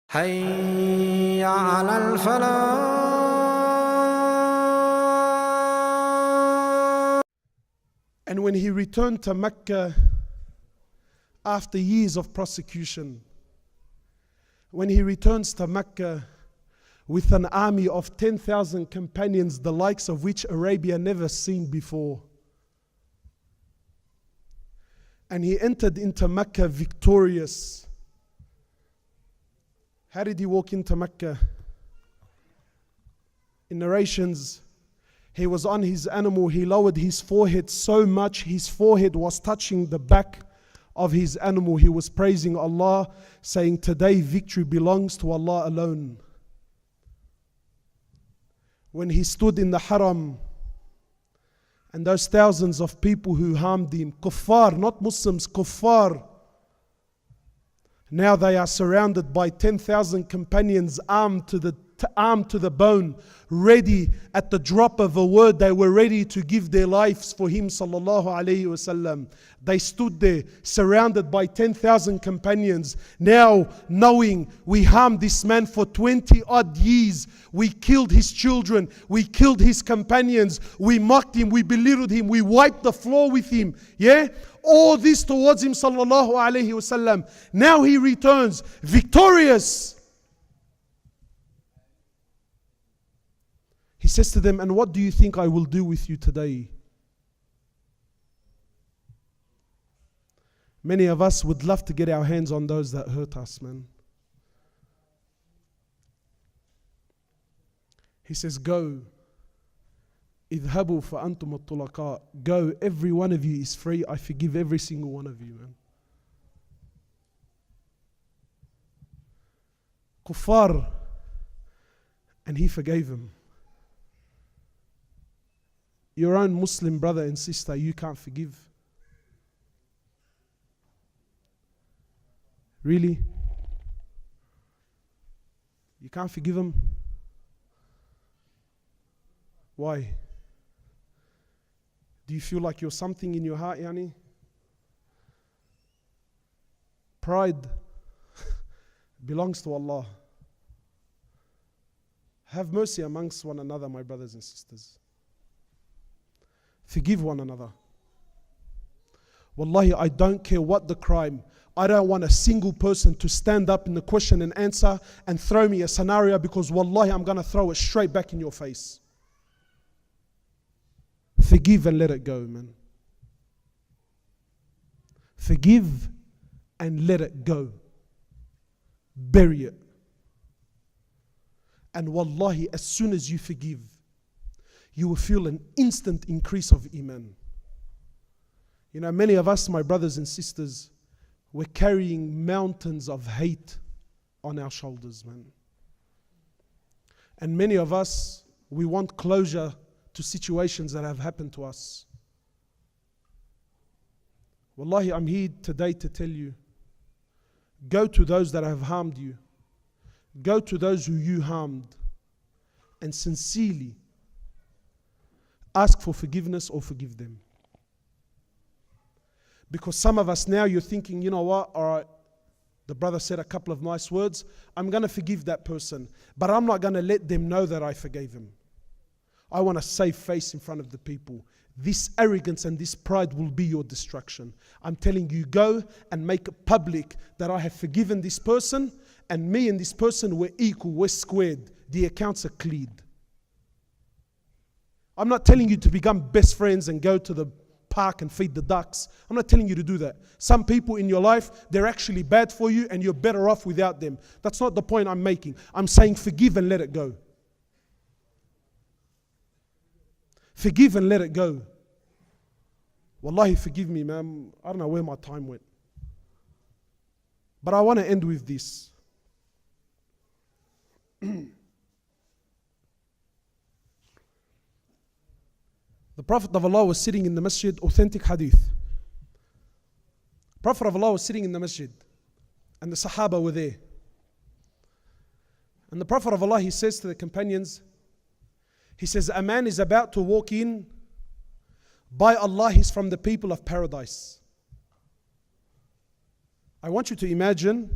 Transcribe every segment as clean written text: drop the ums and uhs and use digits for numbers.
حي على الفلاح. And when he returned to Mecca after years of persecution, when he returns to Mecca with an army of 10,000 companions, the likes of which Arabia never seen before, and he entered into Mecca victorious. How did he walk into Mecca? In narrations, he was on his animal, he lowered his forehead so much, his forehead was touching the back of his animal. He was praising Allah, saying, "Today victory belongs to Allah alone." When he stood in the haram, and those thousands of people who harmed him, kuffar, not Muslims, kuffar, now they are surrounded by 10,000 companions armed to the bone, ready at the drop of a word. They were ready to give their lives for him, sallallahu alayhi wasallam. They stood there surrounded by 10,000 companions, now knowing we harmed this man for 20 odd years. We killed his children, we killed his companions, we mocked him, we belittled him, we wiped the floor with him. Yeah? All this towards him, sallallahu alayhi wasallam. Now he returns victorious. He says to them, "And what do you think I will do with you today?" Many of us would love to get our hands on those that hurt us, man. He says, "Go. اذهبوا فأنتم الطلقاء." Go, every one of you is free. I forgive every single one of you, man. Kuffar. And he forgave him. Your own Muslim brother and sister, you can't forgive. Really? You can't forgive him? Why? Do you feel like you're something in your heart, Yani? Pride belongs to Allah. Have mercy amongst one another, my brothers and sisters. Forgive one another. Wallahi, I don't care what the crime. I don't want a single person to stand up in the question and answer and throw me a scenario, because wallahi, I'm going to throw it straight back in your face. Forgive and let it go, man. Forgive and let it go. Bury it. And wallahi, as soon as you forgive, you will feel an instant increase of iman. You know, many of us, my brothers and sisters, we're carrying mountains of hate on our shoulders, man. And many of us, we want closure to situations that have happened to us. Wallahi, I'm here today to tell you, go to those that have harmed you. Go to those who you harmed, and sincerely ask for forgiveness or forgive them. Because some of us now, you're thinking, you know what, all right, the brother said a couple of nice words, I'm going to forgive that person, but I'm not going to let them know that I forgave him. I want to save face in front of the people. This arrogance and this pride will be your destruction. I'm telling you, go and make it public that I have forgiven this person, and me and this person, we're equal, we're squared. The accounts are cleared. I'm not telling you to become best friends and go to the park and feed the ducks. I'm not telling you to do that. Some people in your life, they're actually bad for you and you're better off without them. That's not the point I'm making. I'm saying forgive and let it go. Forgive and let it go. Wallahi, forgive me, man. I don't know where my time went. But I want to end with this. The Prophet of Allah was sitting in the masjid, authentic hadith. Prophet of Allah was sitting in the masjid, and the Sahaba were there. And the Prophet of Allah, he says to the companions, he says, a man is about to walk in. By Allah, he's from the people of paradise. I want you to imagine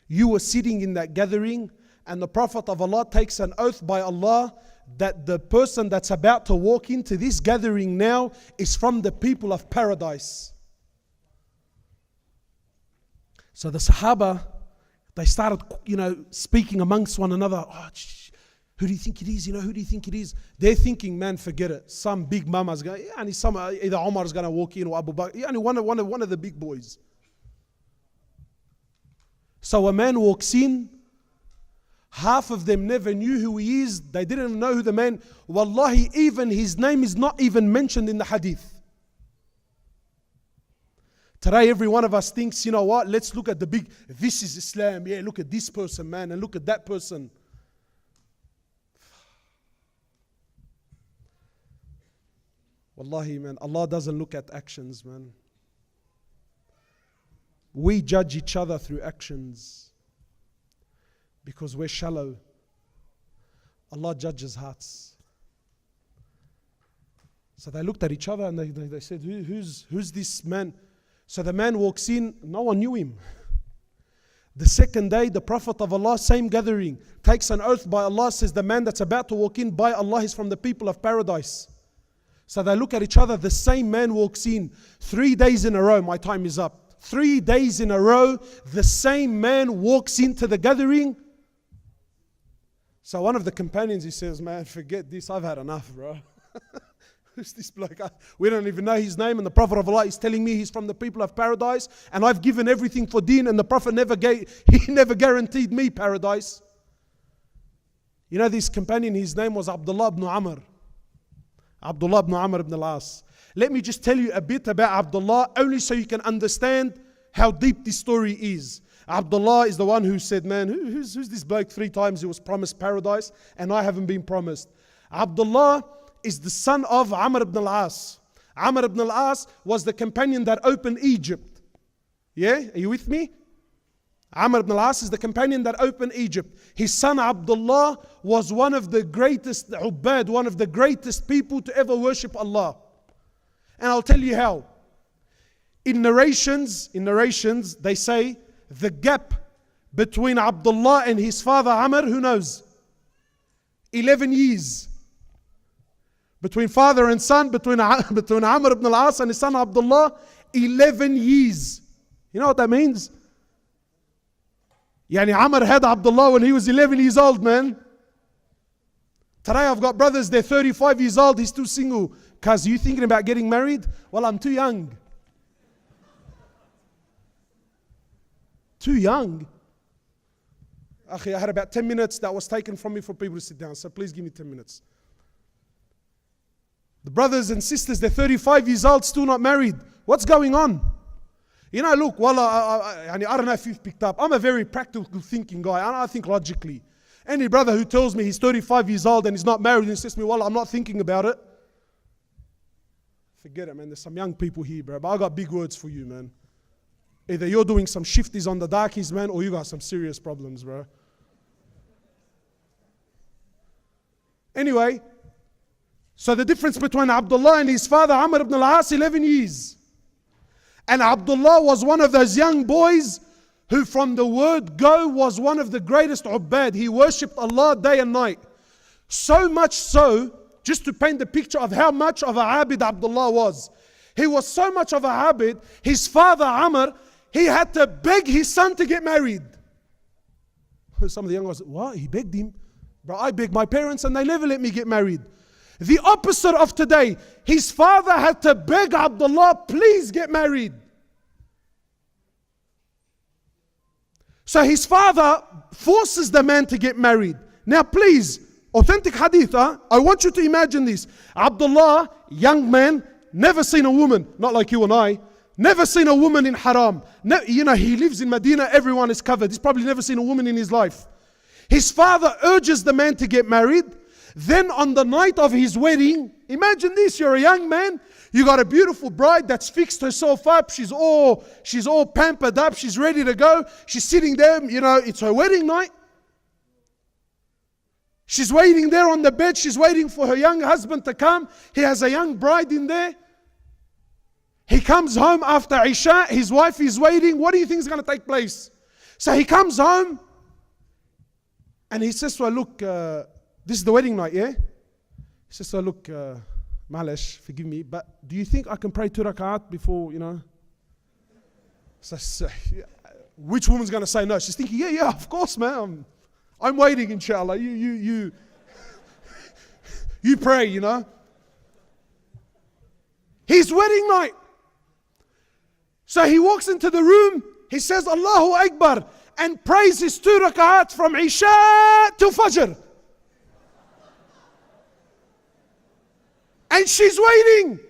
you were sitting in that gathering and the Prophet of Allah takes an oath by Allah that the person that's about to walk into this gathering now is from the people of paradise. So the Sahaba, they started, speaking amongst one another. Oh, who do you think it is? Who do you think it is? They're thinking, man, forget it. Some big mama's going, either Omar's going to walk in or Abu Bakr. One of the big boys. So a man walks in. Half of them never knew who he is. They didn't know who the man. Wallahi, even his name is not even mentioned in the hadith. Today, every one of us thinks, you know what? Let's look at the big. This is Islam. Yeah, look at this person, man, and look at that person. Wallahi, man, Allah doesn't look at actions, man. We judge each other through actions because we're shallow. Allah judges hearts. So they looked at each other and they said, who's this man? So the man walks in, no one knew him. The second day, the Prophet of Allah, same gathering, takes an oath by Allah, says the man that's about to walk in by Allah is from the people of paradise. So they look at each other, the same man walks in. 3 days in a row, my time is up. 3 days in a row, the same man walks into the gathering. So one of the companions, he says, man, forget this, I've had enough, bro. Who's this bloke? We don't even know his name, and the Prophet of Allah is telling me he's from the people of paradise, and I've given everything for deen, and the Prophet never guaranteed me paradise. This companion, his name was Abdullah ibn Amr. Abdullah ibn Amr ibn al-As. Let me just tell you a bit about Abdullah, only so you can understand how deep this story is. Abdullah is the one who said, man, who's this bloke? 3 times he was promised paradise, and I haven't been promised. Abdullah is the son of Amr ibn al-As. Amr ibn al-As was the companion that opened Egypt. Yeah, are you with me? Amr ibn al-As is the companion that opened Egypt. His son Abdullah was one of the greatest ubbad, one of the greatest people to ever worship Allah. And I'll tell you how. In narrations, they say the gap between Abdullah and his father Amr, who knows? 11 years. Between father and son, between Amr ibn al-As and his son Abdullah, 11 years. You know what that means? Amr had Abdullah when he was 11 years old, man. Today I've got brothers, they're 35 years old, he's still single. Cuz, you thinking about getting married? Well, I'm too young. Too young? Akhi, I had about 10 minutes that was taken from me for people to sit down, so please give me 10 minutes. The brothers and sisters, they're 35 years old, still not married. What's going on? Look, I don't know if you've picked up. I'm a very practical thinking guy. I think logically. Any brother who tells me he's 35 years old and he's not married and says to me, well, I'm not thinking about it. Forget it, man. There's some young people here, bro. But I got big words for you, man. Either you're doing some shifties on the darkies, man, or you got some serious problems, bro. Anyway, so the difference between Abdullah and his father, Amr ibn al-As, 11 years. And Abdullah was one of those young boys who from the word go was one of the greatest ubbad. He worshipped Allah day and night. So much so, just to paint the picture of how much of a abid Abdullah was. He was so much of a abid, his father Amr, he had to beg his son to get married. Some of the young guys said, what? He begged him? Bro, I begged my parents and they never let me get married. The opposite of today. His father had to beg Abdullah, please get married. So his father forces the man to get married. Now please, authentic hadith, I want you to imagine this. Abdullah, young man, never seen a woman, not like you and I, never seen a woman in haram. He lives in Medina, everyone is covered. He's probably never seen a woman in his life. His father urges the man to get married. Then on the night of his wedding, imagine this, you're a young man, you got a beautiful bride that's fixed herself up, she's all pampered up, she's ready to go, she's sitting there, it's her wedding night. She's waiting there on the bed, she's waiting for her young husband to come, he has a young bride in there. He comes home after Isha, his wife is waiting. What do you think is going to take place? So he comes home and he says to her, look, this is the wedding night, yeah? He says to her, look, Malish, forgive me, but do you think I can pray 2 rakat before, So, which woman's going to say no? She's thinking, yeah, of course, man. I'm waiting, inshallah. You pray, His wedding night. So he walks into the room, he says, Allahu Akbar, and prays his 2 rakat from Isha to Fajr. And she's waiting.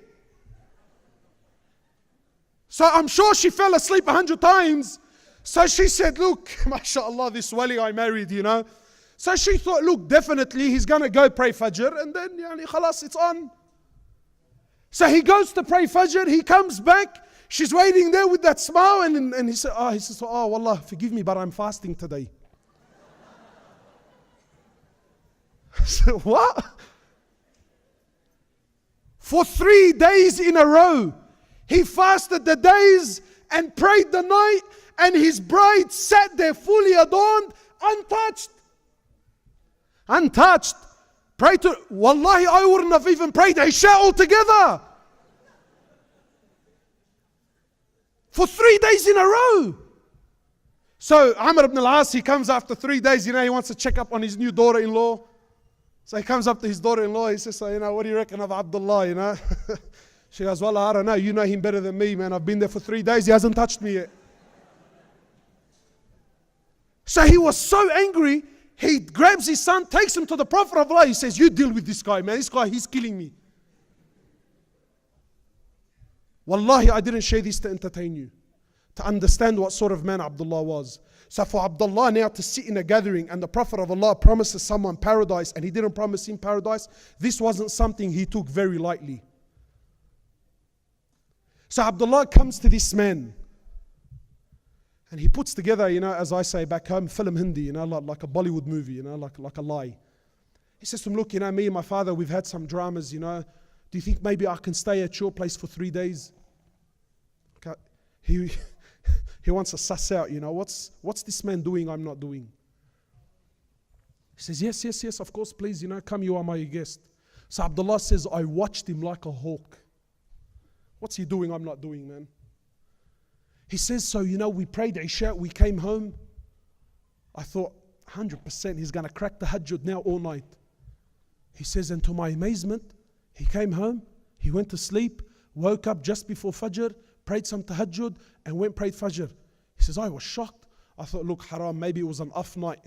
So I'm sure she fell asleep 100 times. So she said, look, mashallah, this wali I married, So she thought, look, definitely he's going to go pray Fajr and then, khalas, it's on. So he goes to pray Fajr, he comes back, she's waiting there with that smile and he says, oh, wallah, forgive me, but I'm fasting today. I said, what? For 3 days in a row, he fasted the days and prayed the night, and his bride sat there fully adorned, untouched. Untouched. Wallahi, I wouldn't have even prayed Isha altogether. For 3 days in a row. So Amr ibn al-As, he comes after 3 days, he wants to check up on his new daughter-in-law. So he comes up to his daughter-in-law, he says, what do you reckon of Abdullah, She goes, well, I don't know, you know him better than me, man. I've been there for 3 days, he hasn't touched me yet. So he was so angry, he grabs his son, takes him to the Prophet of Allah. He says, you deal with this guy, man. This guy, he's killing me. Wallahi, I didn't share this to entertain you, to understand what sort of man Abdullah was. So for Abdullah now to sit in a gathering and the Prophet of Allah promises someone paradise and he didn't promise him paradise, this wasn't something he took very lightly. So Abdullah comes to this man and he puts together, as I say back home, film Hindi, like a Bollywood movie, like a lie. He says to him, look, me and my father, we've had some dramas, do you think maybe I can stay at your place for 3 days? Okay. He wants to suss out, what's this man doing I'm not doing? He says, yes, of course, please, come, you are my guest. So Abdullah says, I watched him like a hawk. What's he doing I'm not doing, man? He says, so, we prayed Isha, we came home. I thought, 100% he's going to crack the Tahajjud now all night. He says, and to my amazement, he came home, he went to sleep, woke up just before Fajr, prayed some Tahajjud, and went prayed Fajr. He says, I was shocked. I thought, look, haram, maybe it was an off night.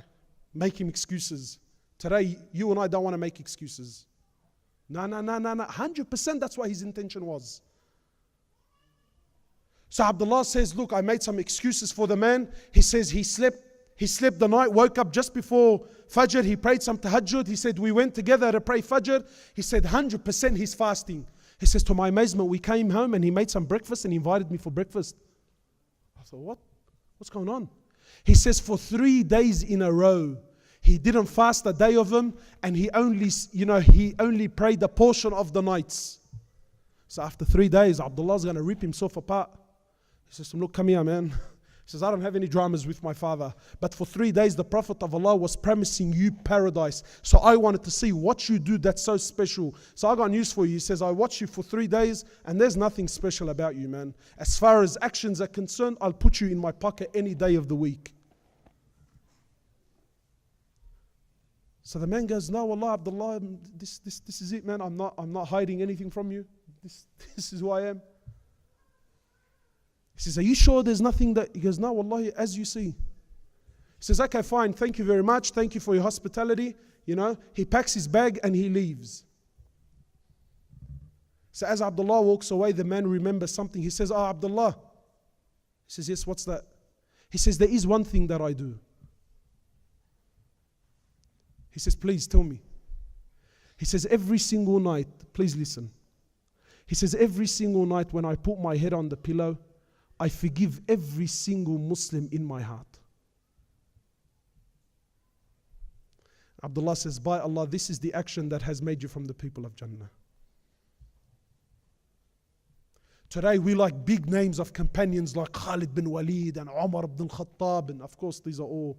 Make him excuses. Today, you and I don't want to make excuses. No. 100% that's what his intention was. So Abdullah says, look, I made some excuses for the man. He says he slept the night, woke up just before Fajr, he prayed some Tahajjud. He said, we went together to pray Fajr. He said, 100% he's fasting. He says, to my amazement, we came home and he made some breakfast and he invited me for breakfast. I thought, what? What's going on? He says, for 3 days in a row, he didn't fast a day of them, and he only prayed a portion of the nights. So after 3 days, Abdullah's going to rip himself apart. He says to him, look, come here, man. He says, I don't have any dramas with my father. But for 3 days, the Prophet of Allah was promising you paradise. So I wanted to see what you do that's so special. So I got news for you. He says, I watched you for 3 days and there's nothing special about you, man. As far as actions are concerned, I'll put you in my pocket any day of the week. So the man goes, no, Allah, Abdullah, this is it, man. I'm not hiding anything from you. This is who I am. He says, are you sure there's nothing that... He goes, no, wallahi, as you see. He says, okay, fine, thank you very much. Thank you for your hospitality. He packs his bag and he leaves. So as Abdullah walks away, the man remembers something. He says, oh, Abdullah. He says, yes, what's that? He says, there is one thing that I do. He says, please tell me. He says, every single night, please listen. He says, every single night when I put my head on the pillow, I forgive every single Muslim in my heart. Abdullah says, by Allah, this is the action that has made you from the people of Jannah. Today we like big names of companions like Khalid bin Walid and Umar ibn Khattab, and of course these are all.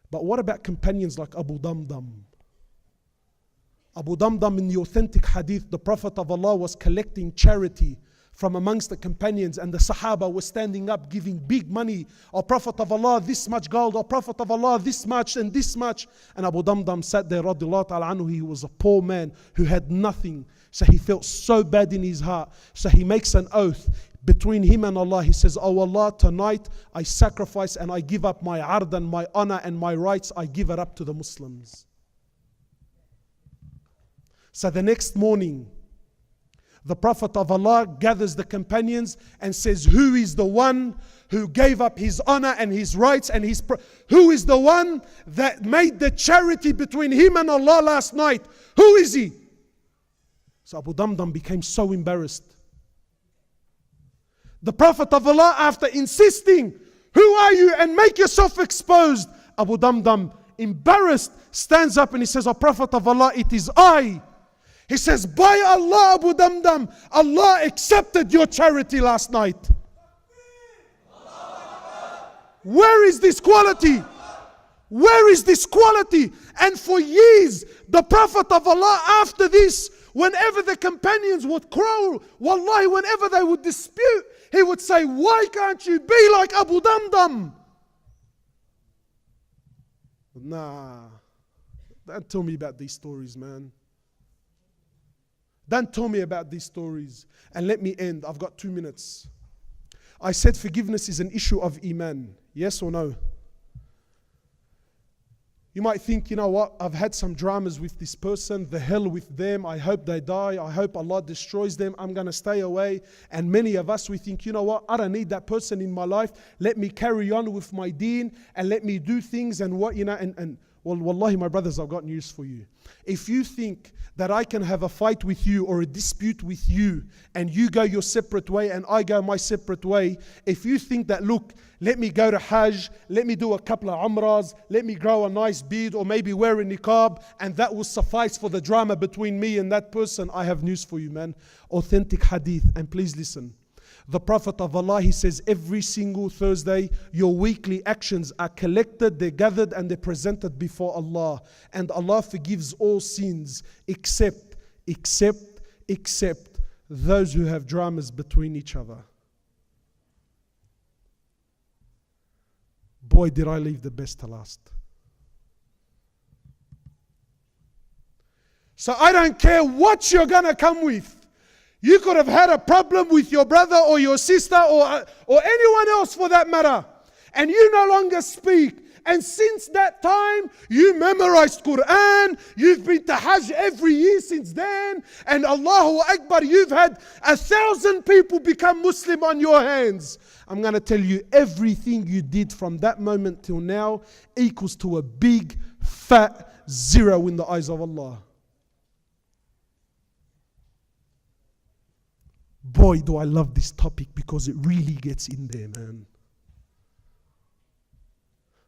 But what about companions like Abu Damdam? Abu Damdam, in the authentic hadith, the Prophet of Allah was collecting charity from amongst the companions, and the Sahaba were standing up giving big money. Oh Prophet of Allah, this much gold. Oh Prophet of Allah, this much and this much. And Abu Damdam sat there, radiallahu ta'ala anhu. He was a poor man who had nothing. So he felt so bad in his heart. So he makes an oath between him and Allah. He says, oh Allah, tonight I sacrifice and I give up my ard and my honor and my rights. I give it up to the Muslims. So the next morning, the Prophet of Allah gathers the companions and says, who is the one who gave up his honor and his rights and who is the one that made the charity between him and Allah last night? Who is he? So Abu Damdam became so embarrassed. The Prophet of Allah, after insisting, who are you, and make yourself exposed, Abu Damdam, embarrassed, stands up and he says, oh Prophet of Allah, it is I. He says, by Allah, Abu Damdam, Allah accepted your charity last night. Where is this quality? Where is this quality? And for years, the Prophet of Allah, after this, whenever the companions would quarrel, wallahi, whenever they would dispute, he would say, why can't you be like Abu Damdam? Nah, don't tell me about these stories, man. Don't tell me about these stories. And let me end. I've got 2 minutes. I said forgiveness is an issue of Iman. Yes or no? You might think, you know what, I've had some dramas with this person, the hell with them, I hope they die, I hope Allah destroys them, I'm going to stay away. And many of us, we think, you know what, I don't need that person in my life, let me carry on with my deen and let me do things and what, you know, and well, wallahi, my brothers, I've got news for you. If you think that I can have a fight with you or a dispute with you and you go your separate way and I go my separate way, if you think that, look, let me go to Hajj, let me do a couple of Umrahs, let me grow a nice beard or maybe wear a niqab and that will suffice for the drama between me and that person, I have news for you, man. Authentic hadith, and please listen. The Prophet of Allah, he says, every single Thursday, your weekly actions are collected, they're gathered and they're presented before Allah. And Allah forgives all sins except those who have dramas between each other. Boy, did I leave the best to last. So I don't care what you're going to come with. You could have had a problem with your brother or your sister or anyone else for that matter. And you no longer speak. And since that time, you memorized Quran. You've been to Hajj every year since then. And Allahu Akbar, you've had 1,000 people become Muslim on your hands. I'm going to tell you, everything you did from that moment till now equals to a big, fat zero in the eyes of Allah. Boy, do I love this topic because it really gets in there, man.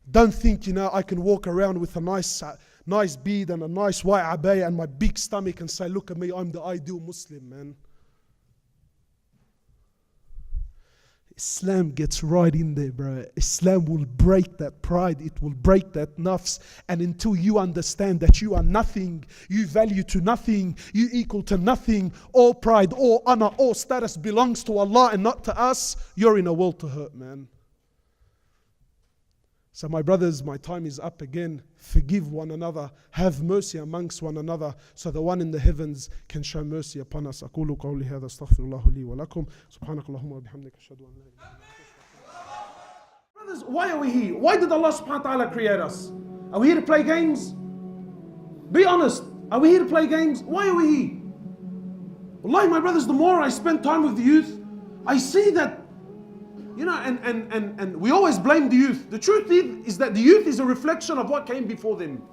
Don't think, you know, I can walk around with a nice beard and a nice white abaya and my big stomach and say, look at me, I'm the ideal Muslim, man. Islam gets right in there, bro. Islam will break that pride. It will break that nafs. And until you understand that you are nothing, you value to nothing, you equal to nothing, all pride, all honor, all status belongs to Allah and not to us, you're in a world to hurt, man. So my brothers, my time is up again. Forgive one another. Have mercy amongst one another so the one in the heavens can show mercy upon us. أقول قولي هذا استغفر الله لي ولكم سبحانك اللهم وبحمدك أشهد أن لا إله إلا أنت. Brothers, why are we here? Why did Allah subhanahu wa ta'ala create us? Are we here to play games? Be honest. Are we here to play games? Why are we here? Wallahi, my brothers, the more I spend time with the youth, I see that, you know, and we always blame the youth. The truth is that the youth is a reflection of what came before them.